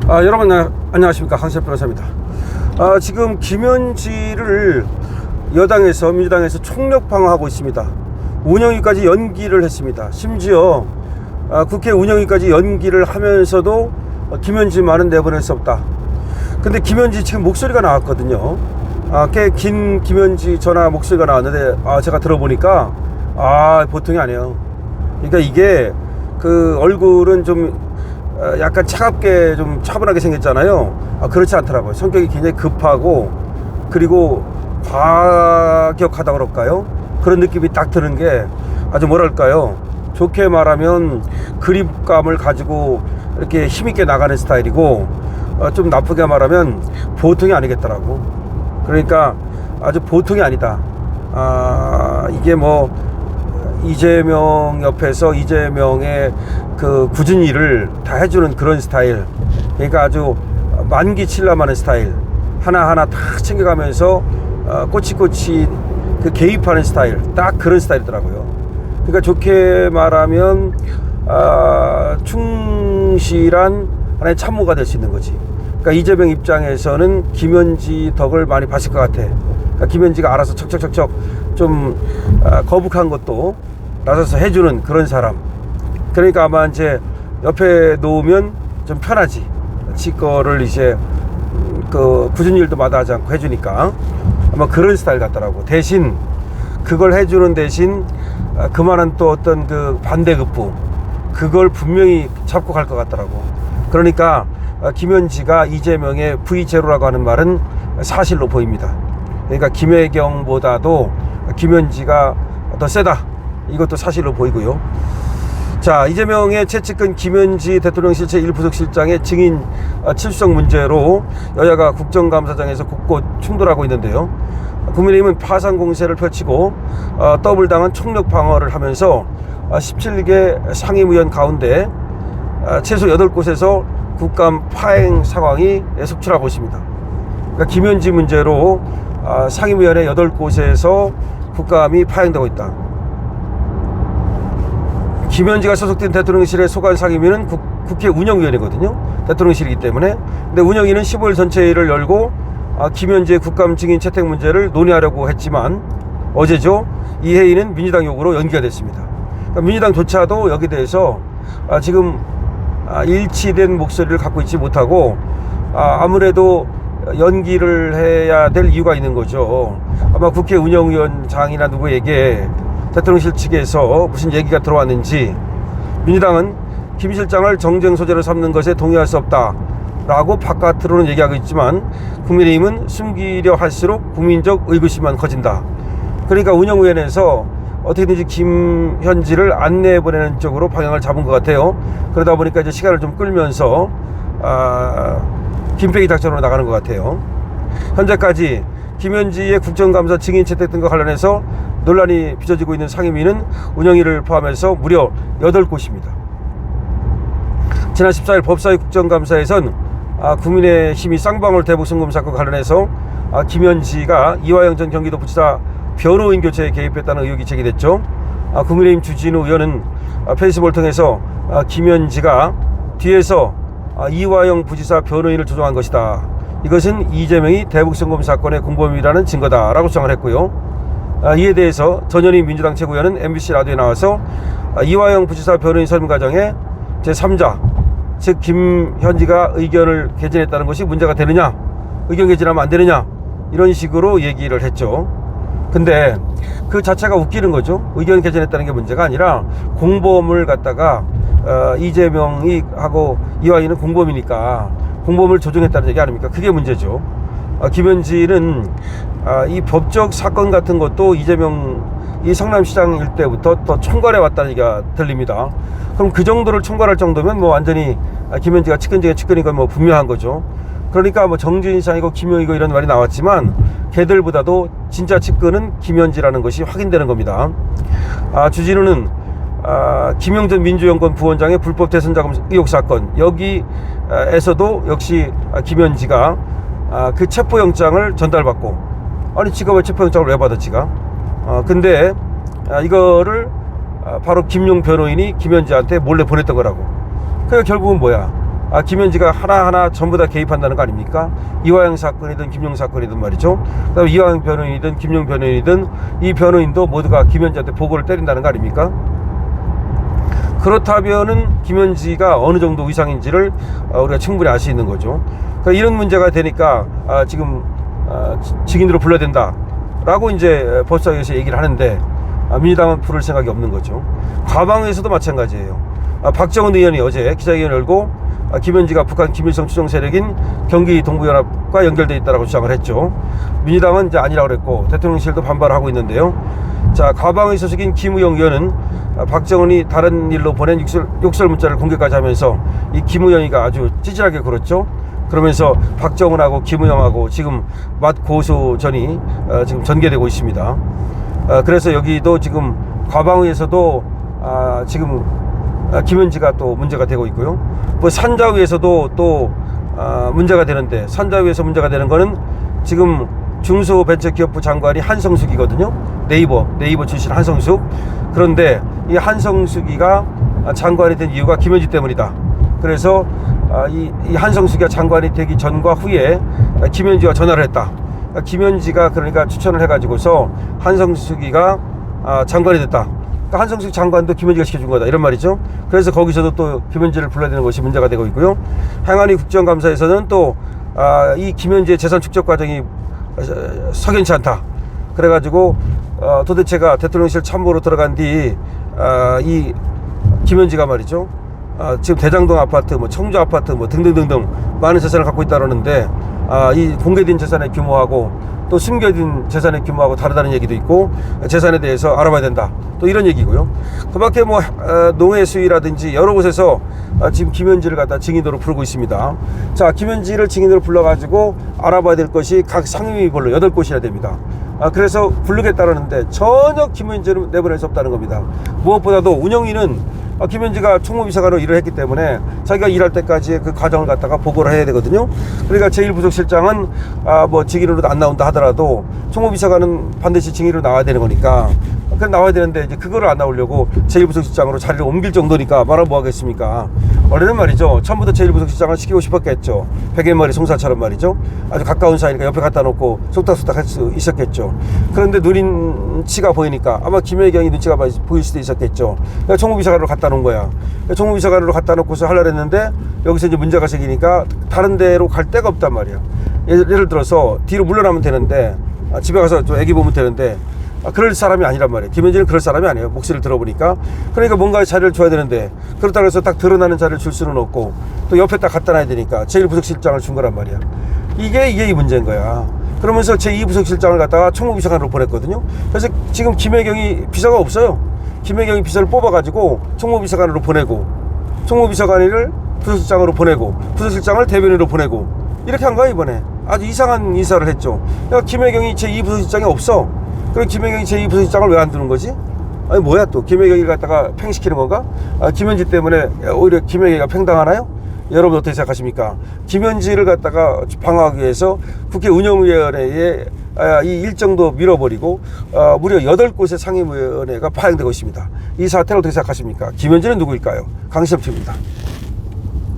여러분 안녕하십니까, 강세혁 변호사입니다. 지금 김현지를 여당에서 민주당에서 총력 방어하고 있습니다. 운영위까지 연기를 했습니다. 심지어 국회 운영위까지 연기를 하면서도 김현지만은 내보낼 수 없다. 근데 김현지 지금 목소리가 나왔거든요. 꽤 긴 김현지 전화 목소리가 나왔는데 제가 들어보니까 보통이 아니에요. 그러니까 이게 그 얼굴은 좀 약간 차갑게 좀 차분하게 생겼잖아요. 그렇지 않더라고요. 성격이 굉장히 급하고, 그리고 과격하다 그럴까요? 그런 느낌이 딱 드는 게 아주 뭐랄까요, 좋게 말하면 그립감을 가지고 이렇게 힘있게 나가는 스타일이고, 좀 나쁘게 말하면 보통이 아니겠더라고. 그러니까 아주 보통이 아니다. 이게 뭐 이재명 옆에서 이재명의 그 굳은 일을 다 해주는 그런 스타일. 그러니까 아주 만기칠람하는 스타일. 하나하나 다 챙겨가면서 꼬치꼬치 그 개입하는 스타일. 딱 그런 스타일이더라고요. 그러니까 좋게 말하면 충실한 하나의 참모가 될 수 있는 거지. 그러니까 이재명 입장에서는 김현지 덕을 많이 봤을 것 같아. 그러니까 김현지가 알아서 척척척척 좀 거북한 것도 나서서 해주는 그런 사람. 그러니까 아마 이제 옆에 놓으면 좀 편하지. 지 거를 이제 그 굳은 일도 마다하지 않고 해주니까 아마 그런 스타일 같더라고. 대신 그걸 해주는 대신 그만한 또 어떤 그 반대급부, 그걸 분명히 잡고 갈 것 같더라고. 그러니까 김현지가 이재명의 V0라고 하는 말은 사실로 보입니다. 그러니까 김혜경보다도 김현지가 더 세다, 이것도 사실로 보이고요. 자, 이재명의 최측근 김현지 대통령실 제1부속실장의 증인 출석 문제로 여야가 국정감사장에서 곳곳 충돌하고 있는데요. 국민의힘은 파상 공세를 펼치고 더블당은 총력 방어를 하면서 17개 상임위원 가운데 최소 8곳에서 국감 파행 상황이 속출하고 있습니다. 그러니까 김현지 문제로 상임위원회 8곳에서 국감이 파행되고 있다. 김현지가 소속된 대통령실의 소관 상임위는 국회 운영위원회거든요. 대통령실이기 때문에. 근데 운영위는 15일 전체회의를 열고 김현지의 국감 증인 채택 문제를 논의하려고 했지만 어제죠, 이 회의는 민주당 요구로 연기가 됐습니다. 그러니까 민주당조차도 여기에 대해서 지금 일치된 목소리를 갖고 있지 못하고 아무래도 연기를 해야 될 이유가 있는 거죠. 아마 국회 운영위원장이나 누구에게 대통령실 측에서 무슨 얘기가 들어왔는지, 민주당은 김 실장을 정쟁 소재로 삼는 것에 동의할 수 없다 라고 바깥으로는 얘기하고 있지만 국민의힘은 숨기려 할수록 국민적 의구심만 커진다. 그러니까 운영위원회에서 어떻게든지 김현지를 안 내보내는 쪽으로 방향을 잡은 것 같아요. 그러다 보니까 이제 시간을 좀 끌면서 김빼기 작전으로 나가는 것 같아요. 현재까지 김현지의 국정감사 증인 채택 등과 관련해서 논란이 빚어지고 있는 상임위는 운영위를 포함해서 무려 8곳입니다. 지난 14일 법사위 국정감사에선 국민의힘이 쌍방울 대북송금 사건 관련해서 김현지가 이화영 전 경기도부지사 변호인 교체에 개입했다는 의혹이 제기됐죠. 국민의힘 주진우 의원은 페이스북을 통해서 김현지가 뒤에서 이화영 부지사 변호인을 조종한 것이다. 이것은 이재명이 대북송금 사건의 공범이라는 증거다 라고 주장을 했고요. 이에 대해서 전현희 민주당 최고위원은 MBC 라디오에 나와서 이화영 부지사 변호인 선임 과정에 제3자, 즉 김현지가 의견을 개진했다는 것이 문제가 되느냐, 의견 개진하면 안 되느냐, 이런 식으로 얘기를 했죠. 근데 그 자체가 웃기는 거죠. 의견 개진했다는 게 문제가 아니라 공범을 갖다가 이재명이 하고 이화영은 공범이니까 공범을 조종했다는 얘기 아닙니까? 그게 문제죠. 김현지는 이 법적 사건 같은 것도 이재명 이 성남시장일 때부터 더 총괄해 왔다는 얘기가 들립니다. 그럼 그 정도를 총괄할 정도면 뭐 완전히 김현지가 측근 중에 측근인 건 뭐 분명한 거죠. 그러니까 뭐 정진상이고 김용이고 이런 말이 나왔지만 걔들보다도 진짜 측근은 김현지라는 것이 확인되는 겁니다. 주진우는 김용전 민주연구원 부원장의 불법 대선자금 의혹 사건, 여기에서도 역시 김현지가 그 체포영장을 전달받고, 아니 지가 왜 체포영장을 왜 받아 지가? 근데 이거를 바로 김용 변호인이 김현지한테 몰래 보냈던 거라고. 그러니까 결국은 뭐야? 김현지가 하나하나 전부 다 개입한다는 거 아닙니까? 이화영 사건이든 김용 사건이든 말이죠. 그다음에 이화영 변호인이든 김용 변호인이든 이 변호인도 모두가 김현지한테 보고를 때린다는 거 아닙니까? 그렇다면은 김현지가 어느 정도 위상인지를 우리가 충분히 알 수 있는 거죠. 그러니까 이런 문제가 되니까 지금 증인으로 불러야 된다라고 이제 법사위에서 얘기를 하는데 민주당은 부를 생각이 없는 거죠. 과방위에서도 마찬가지예요. 박정은 의원이 어제 기자회견을 열고 김현지가 북한 김일성 추종 세력인 경기 동부연합과 연결되어 있다고 주장을 했죠. 민주당은 이제 아니라고 그랬고 대통령실도 반발하고 있는데요. 자, 과방위 소속인 김우영 의원은 박정은이 다른 일로 보낸 욕설 문자를 공개까지 하면서 이 김우영이가 아주 찌질하게 굴었죠. 그러면서 박정은하고 김우영하고 지금 맞고소전이 지금 전개되고 있습니다. 그래서 여기도 지금 과방위에서도 지금 김현지가 또 문제가 되고 있고요. 뭐 산자위에서도 또 문제가 되는데, 산자위에서 문제가 되는 거는 지금 중소벤처기업부 장관이 한성숙이거든요. 네이버 출신 한성숙. 그런데 이 한성숙이가 장관이 된 이유가 김현지 때문이다. 그래서 이 한성숙이가 장관이 되기 전과 후에 김현지와 전화를 했다. 김현지가 그러니까 추천을 해가지고서 한성숙이가 장관이 됐다. 그러니까 한성숙 장관도 김현지가 시켜준 거다, 이런 말이죠. 그래서 거기서도 또 김현지를 불러야 되는 것이 문제가 되고 있고요. 행안위 국정감사에서는 또 이 김현지의 재산 축적 과정이 석연치 않다. 그래가지고 도대체가 대통령실 참모로 들어간 뒤 이 김현지가 말이죠. 지금 대장동 아파트, 뭐 청주 아파트, 뭐 등등등등 많은 재산을 갖고 있다는데 이 공개된 재산의 규모하고 또 숨겨진 재산의 규모하고 다르다는 얘기도 있고, 재산에 대해서 알아봐야 된다, 또 이런 얘기고요. 그 밖에 뭐 농해 수위라든지 여러 곳에서 지금 김현지를 갖다 증인으로 부르고 있습니다. 자, 김현지를 증인으로 불러가지고 알아봐야 될 것이 각 상임위별로 8곳이나 됩니다. 그래서 부르겠다라는데 전혀 김현지를 내보낼 수 없다는 겁니다. 무엇보다도 운영위는 김현지가 총무비서관으로 일을 했기 때문에 자기가 일할 때까지 그 과정을 갖다가 보고를 해야 되거든요. 그러니까 제1부속실장은 뭐 직위로 안 나온다 하더라도 총무비서관은 반드시 증인으로 나와야 되는 거니까, 그럼 나와야 되는데 이제 그거를 안 나오려고 제1부속실장으로 자리를 옮길 정도니까 말하면 뭐 하겠습니까? 원래는 말이죠, 처음부터 제1부속실장을 시키고 싶었겠죠. 백엔머리 송사처럼 말이죠. 아주 가까운 사이니까 옆에 갖다 놓고 속닥속닥 할 수 있었겠죠. 그런데 눈치가 보이니까 아마 김혜경이 눈치가 보일 수도 있었겠죠. 그러니까 총무비서관으로 갖다 놓은 거야. 총무비서관으로 갖다 놓고서 하려고 했는데 여기서 이제 문제가 생기니까 다른 데로 갈 데가 없단 말이야. 예를 들어서 뒤로 물러나면 되는데, 집에 가서 좀 애기 보면 되는데, 그럴 사람이 아니란 말이에요. 김현지는 그럴 사람이 아니에요. 목소리를 들어보니까. 그러니까 뭔가 자리를 줘야 되는데, 그렇다고 해서 딱 드러나는 자리를 줄 수는 없고, 또 옆에 딱 갖다 놔야 되니까 제1부속실장을 준 거란 말이야. 이게 이 문제인 거야. 그러면서 제2부속실장을 갖다가 총무비서관으로 보냈거든요. 그래서 지금 김혜경이 비서가 없어요. 김혜경이 비서를 뽑아가지고 총무비서관으로 보내고, 총무비서관을 부속실장으로 보내고, 부속실장을 대변인으로 보내고, 이렇게 한 거야 이번에. 아주 이상한 인사를 했죠. 그러니까 김혜경이 제2부속실장이 없어. 그럼 김혜경이 제2부속실장을 왜 안 두는 거지? 아니 뭐야, 또 김혜경이를 갖다가 팽시키는 건가? 김현지 때문에 오히려 김혜경이가 팽당하나요? 여러분 어떻게 생각하십니까? 김현지를 갖다가 방어하기 위해서 국회 운영위원회에 이 일정도 밀어버리고 무려 8곳의 상임위원회가 파행되고 있습니다. 이 사태를 어떻게 생각하십니까? 김현지는 누구일까요? 강시엽입니다.